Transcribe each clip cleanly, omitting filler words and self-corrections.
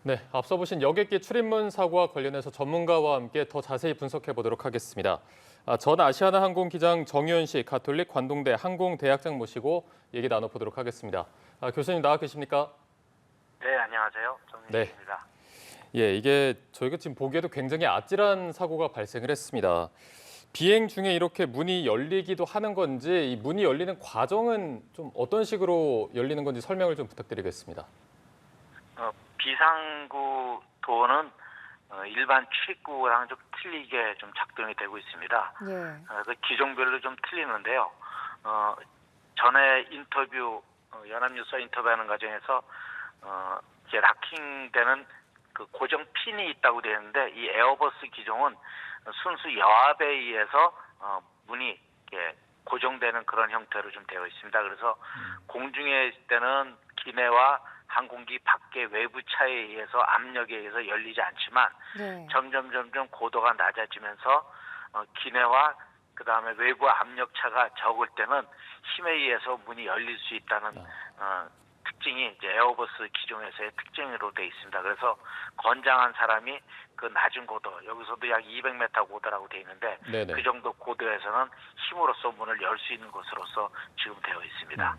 네, 앞서 보신 여객기 출입문 사고와 관련해서 전문가와 함께 더 자세히 분석해 보도록 하겠습니다. 전 아시아나 항공 기장 정유현 씨, 가톨릭 관동대 항공대학장 모시고 얘기 나눠보도록 하겠습니다. 교수님 나와 계십니까? 네, 안녕하세요. 네. 정민식입니다. 예, 이게 저희가 지금 보기에도 굉장히 아찔한 사고가 발생을 했습니다. 비행 중에 이렇게 문이 열리기도 하는 건지, 이 문이 열리는 과정은 좀 어떤 식으로 열리는 건지 설명을 좀 부탁드리겠습니다. 비상구 도어는 일반 출입구랑 좀 틀리게 좀 작동이 되고 있습니다. 예. 그 기종별로 좀 틀리는데요. 전에 인터뷰 연합뉴스와 인터뷰하는 과정에서 이제 락킹되는 그 고정 핀이 있다고 되어 있는데 이 에어버스 기종은 순수 여압에 의해서 문이 이렇게 고정되는 그런 형태로 좀 되어 있습니다. 그래서 공중에 있을 때는 기내와 항공기 밖의 외부 차에 의해서 압력에 의해서 열리지 않지만 네. 점점 고도가 낮아지면서 기내와 그다음에 외부 압력 차가 적을 때는 힘에 의해서 문이 열릴 수 있다는 특징이 이제 에어버스 기종에서의 특징으로 되어 있습니다. 그래서 건장한 사람이 그 낮은 고도, 여기서도 약 200m 고도라고 되어 있는데 네네. 그 정도 고도에서는 힘으로써 문을 열 수 있는 것으로서 지금 되어 있습니다.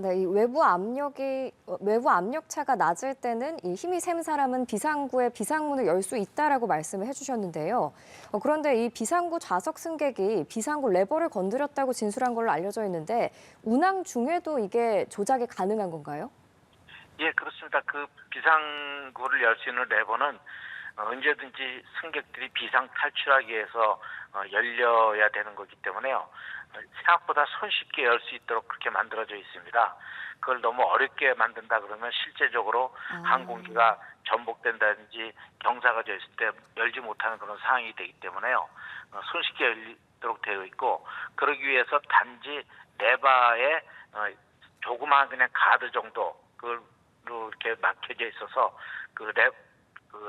네. 이 외부 압력차가 낮을 때는 이 힘이 센 사람은 비상구의 비상문을 열 수 있다라고 말씀을 해주셨는데요. 그런데 이 비상구 좌석 승객이 비상구 레버를 건드렸다고 진술한 걸로 알려져 있는데 운항 중에도 이게 조작이 가능한 건가요? 예, 그렇습니다. 그 비상구를 열 수 있는 레버는 언제든지 승객들이 비상 탈출하기 위해서 열려야 되는 거기 때문에요. 생각보다 손쉽게 열 수 있도록 그렇게 만들어져 있습니다. 그걸 너무 어렵게 만든다 그러면 실제적으로 항공기가 전복된다든지 경사가 져 있을 때 열지 못하는 그런 상황이 되기 때문에요. 손쉽게 열리도록 되어 있고 그러기 위해서 단지 레바에 조그마한 그냥 가드 정도 그걸로 이렇게 막혀져 있어서 그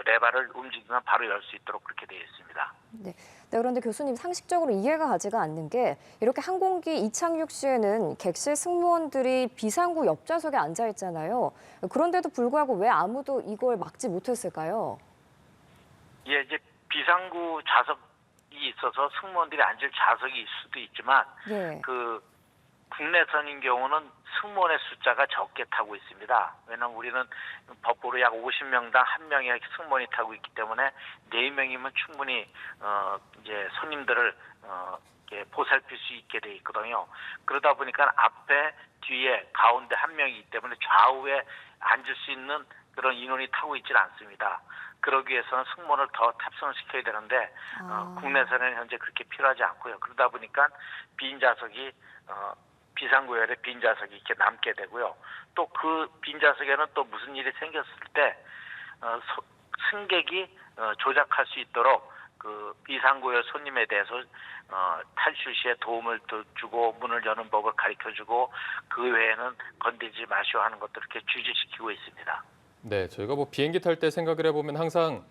레바를 움직이면 바로 열 수 있도록 그렇게 되어 있습니다. 네. 그런데 교수님 상식적으로 이해가 가지가 않는 게 이렇게 항공기 이착륙 시에는 객실 승무원들이 비상구 옆좌석에 앉아 있잖아요. 그런데도 불구하고 왜 아무도 이걸 막지 못했을까요? 예, 이제 비상구 좌석이 있어서 승무원들이 앉을 좌석이 있을 수도 있지만 예. 그 국내선인 경우는 승무원의 숫자가 적게 타고 있습니다. 왜냐하면 우리는 법으로 약 50명당 1명의 승무원이 타고 있기 때문에 4명이면 충분히 이제 손님들을 이렇게 보살필 수 있게 돼 있거든요. 그러다 보니까 앞에, 뒤에, 가운데 1명이기 때문에 좌우에 앉을 수 있는 그런 인원이 타고 있지는 않습니다. 그러기 위해서는 승무원을 더 탑승을 시켜야 되는데 국내선은 현재 그렇게 필요하지 않고요. 그러다 보니까 빈 좌석이 비상구열에 빈 좌석이 이렇게 남게 되고요. 또 그 빈 좌석에는 또 무슨 일이 생겼을 때 승객이 조작할 수 있도록 그 비상구열 손님에 대해서 탈출 시에 도움을 주고 문을 여는 법을 가르쳐주고 그 외에는 건드리지 마시오 하는 것들을 이렇게 주지시키고 있습니다. 네, 저희가 뭐 비행기 탈 때 생각을 해보면 항상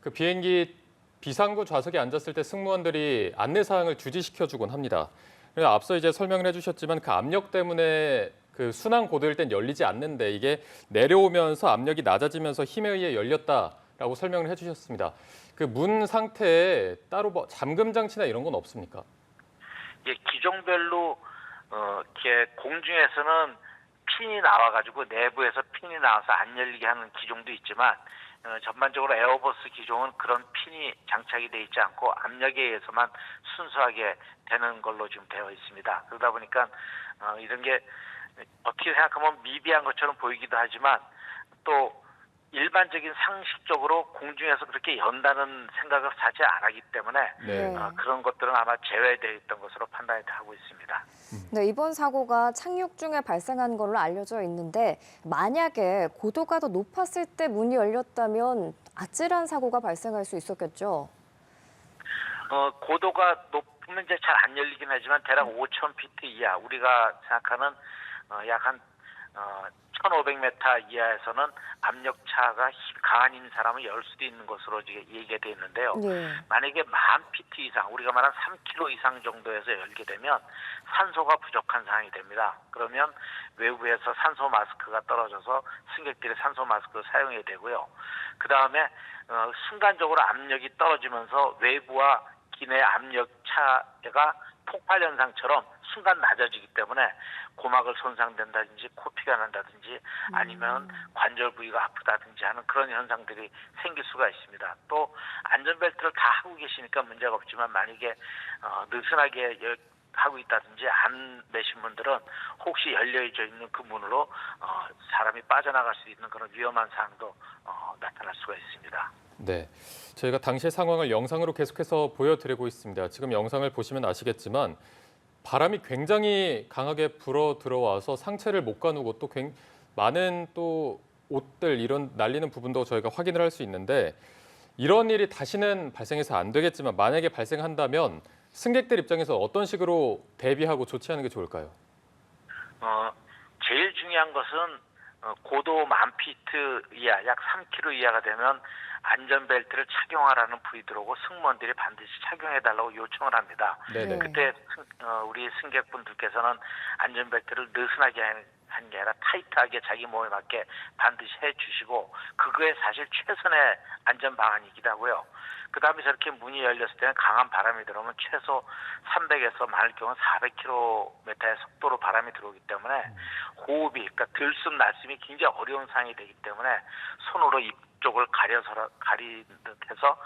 그 비행기 비상구 좌석에 앉았을 때 승무원들이 안내사항을 주지시켜주곤 합니다. 그래서 앞서 이제 설명을 해주셨지만 그 압력 때문에 그 순항 고도일 땐 열리지 않는데 이게 내려오면서 압력이 낮아지면서 힘에 의해 열렸다라고 설명을 해주셨습니다. 그 문 상태에 따로 뭐 잠금 장치나 이런 건 없습니까? 예, 기종별로 이렇게 공중에서는 핀이 나와가지고 내부에서 핀이 나와서 안 열리게 하는 기종도 있지만 전반적으로 에어버스 기종은 그런 핀이 장착이 되어 있지 않고 압력에 의해서만 순수하게 되는 걸로 지금 되어 있습니다. 그러다 보니까 이런 게 어떻게 생각하면 미비한 것처럼 보이기도 하지만 또 일반적인 상식적으로 공중에서 그렇게 연다는 생각을 사실 안 하기 때문에 네. 그런 것들은 아마 제외되어 있던 것으로 판단이 하고 있습니다. 네, 이번 사고가 착륙 중에 발생한 걸로 알려져 있는데 만약에 고도가 더 높았을 때 문이 열렸다면 아찔한 사고가 발생할 수 있었겠죠? 고도가 높으면 이제 잘 안 열리긴 하지만 대략 5,000피트 이하 우리가 생각하는 약 한 1,500m 이하에서는 압력차가 강한 힘 사람은 열 수도 있는 것으로 얘기가 되어 있는데요. 예. 만약에 10,000피트 이상, 우리가 말한 3km 이상 정도에서 열게 되면 산소가 부족한 상황이 됩니다. 그러면 외부에서 산소 마스크가 떨어져서 승객들이 산소 마스크를 사용해야 되고요. 그 다음에 순간적으로 압력이 떨어지면서 외부와 기내 압력차가 폭발 현상처럼 순간 낮아지기 때문에 고막을 손상된다든지 코피가 난다든지 아니면 관절 부위가 아프다든지 하는 그런 현상들이 생길 수가 있습니다. 또 안전벨트를 다 하고 계시니까 문제가 없지만 만약에 느슨하게 하고 있다든지 안 매신 분들은 혹시 열려져 있는 그 문으로 사람이 빠져나갈 수 있는 그런 위험한 상황도 나타날 수가 있습니다. 네, 저희가 당시의 상황을 영상으로 계속해서 보여드리고 있습니다. 지금 영상을 보시면 아시겠지만 바람이 굉장히 강하게 불어 들어와서 상체를 못 가누고 또 많은 또 옷들 이런 날리는 부분도 저희가 확인을 할 수 있는데 이런 일이 다시는 발생해서 안 되겠지만 만약에 발생한다면 승객들 입장에서 어떤 식으로 대비하고 조치하는 게 좋을까요? 제일 중요한 것은 고도 10,000피트 이하, 약 3km 이하가 되면 안전벨트를 착용하라는 부위 들어오고 승무원들이 반드시 착용해달라고 요청을 합니다. 네네. 그때 우리 승객분들께서는 안전벨트를 느슨하게 하는 게 아니라 타이트하게 자기 몸에 맞게 반드시 해주시고 그거에 사실 최선의 안전 방안이기도 하고요. 그 다음에 저렇게 문이 열렸을 때는 강한 바람이 들어오면 최소 300에서 많을 경우 400km의 속도로 바람이 들어오기 때문에 호흡이, 그러니까 들숨 날숨이 굉장히 어려운 상황이 되기 때문에 손으로 입 쪽을 가리듯해서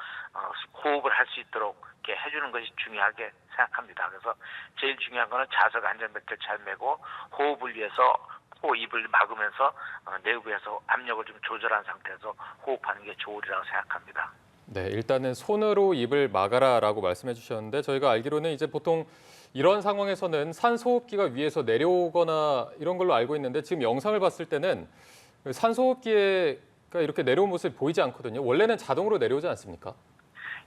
호흡을 할 수 있도록 이렇게 해주는 것이 중요하게 생각합니다. 그래서 제일 중요한 거는 좌석 안전벨트를 잘 매고 호흡을 위해서 코, 입을 막으면서 내부에서 압력을 좀 조절한 상태에서 호흡하는 게 좋으리라고 생각합니다. 네, 일단은 손으로 입을 막아라라고 말씀해 주셨는데 저희가 알기로는 이제 보통 이런 상황에서는 산소호흡기가 위에서 내려오거나 이런 걸로 알고 있는데 지금 영상을 봤을 때는 산소호흡기가 이렇게 내려온 모습이 보이지 않거든요. 원래는 자동으로 내려오지 않습니까?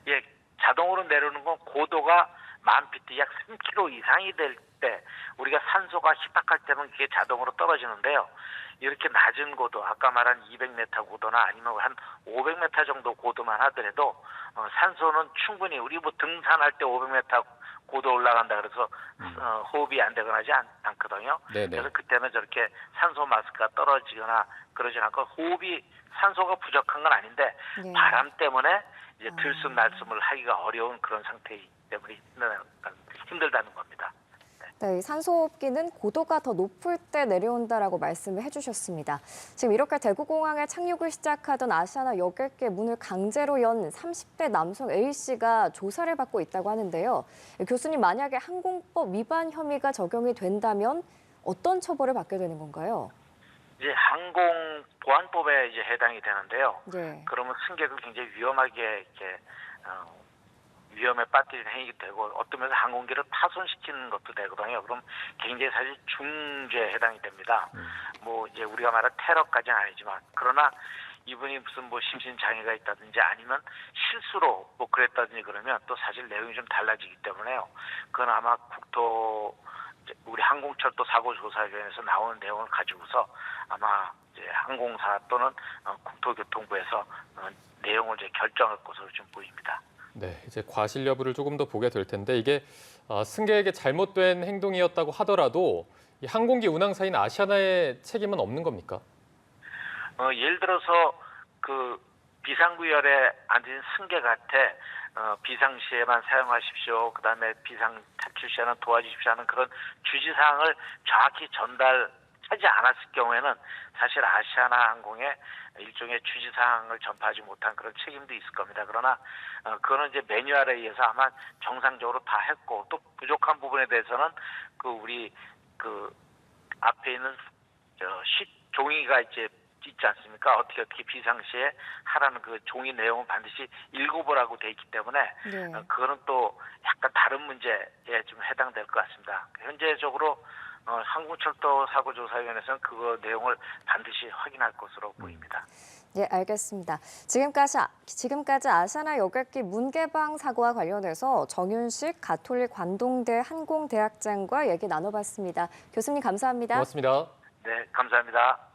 예, 자동으로 내려오는 건 고도가 10,000피트, 약 3km 이상이 될 때 우리가 산소가 희박할 때는 그게 자동으로 떨어지는데요. 이렇게 낮은 고도, 아까 말한 200m 고도나 아니면 한 500m 정도 고도만 하더라도 산소는 충분히 우리 뭐 등산할 때 500m 고도 올라간다 그래서 호흡이 안 되거나 하지 않거든요. 네네. 그래서 그때는 저렇게 산소 마스크가 떨어지거나 그러지 않고 호흡이 산소가 부족한 건 아닌데 네. 바람 때문에 이제 들숨 날숨을 하기가 어려운 그런 상태이기 때문에 힘들다는 겁니다. 네, 이 산소호흡기는 고도가 더 높을 때 내려온다라고 말씀을 해주셨습니다. 지금 이렇게 대구공항에 착륙을 시작하던 아시아나 여객기 문을 강제로 연 30대 남성 A씨가 조사를 받고 있다고 하는데요. 교수님, 만약에 항공법 위반 혐의가 적용이 된다면 어떤 처벌을 받게 되는 건가요? 이제 항공보안법에 이제 해당이 되는데요. 네. 그러면 승객을 굉장히 위험하게 이렇게 위험에 빠뜨리는 행위가 되고 어떤 면에서 항공기를 파손시키는 것도 되거든요. 그럼 굉장히 사실 중죄에 해당이 됩니다. 뭐 이제 우리가 말한 테러까지는 아니지만 그러나 이분이 무슨 뭐 심신장애가 있다든지 아니면 실수로 뭐 그랬다든지 그러면 또 사실 내용이 좀 달라지기 때문에요. 그건 아마 우리 항공철도 사고조사위원회에서 나오는 내용을 가지고서 아마 이제 항공사 또는 국토교통부에서 내용을 이제 결정할 것으로 좀 보입니다. 네, 이제 과실 여부를 조금 더 보게 될 텐데 이게 승객에게 잘못된 행동이었다고 하더라도 이 항공기 운항사인 아시아나의 책임은 없는 겁니까? 예를 들어서 그 비상구열에 앉은 승객한테 비상시에만 사용하십시오. 그다음에 비상 탈출 시에는 도와주십시오 하는 그런 주지사항을 정확히 전달하지 않았을 경우에는 사실 아시아나 항공에 일종의 주지사항을 전파하지 못한 그런 책임도 있을 겁니다. 그러나 그거는 이제 매뉴얼에 의해서 아마 정상적으로 다 했고 또 부족한 부분에 대해서는 우리 앞에 있는 종이가 이제 있지 않습니까? 어떻게 비상시에 하라는 그 종이 내용은 반드시 읽어보라고 돼 있기 때문에 네. 그거는 또 약간 다른 문제에 좀 해당될 것 같습니다. 현재적으로 항공철도 사고조사위원회에서는 그거 내용을 반드시 확인할 것으로 보입니다. 예, 알겠습니다. 지금까지 아시아나 여객기 문 개방 사고와 관련해서 정윤식 가톨릭 관동대 항공대학장과 얘기 나눠봤습니다. 교수님 감사합니다. 고맙습니다. 네, 감사합니다.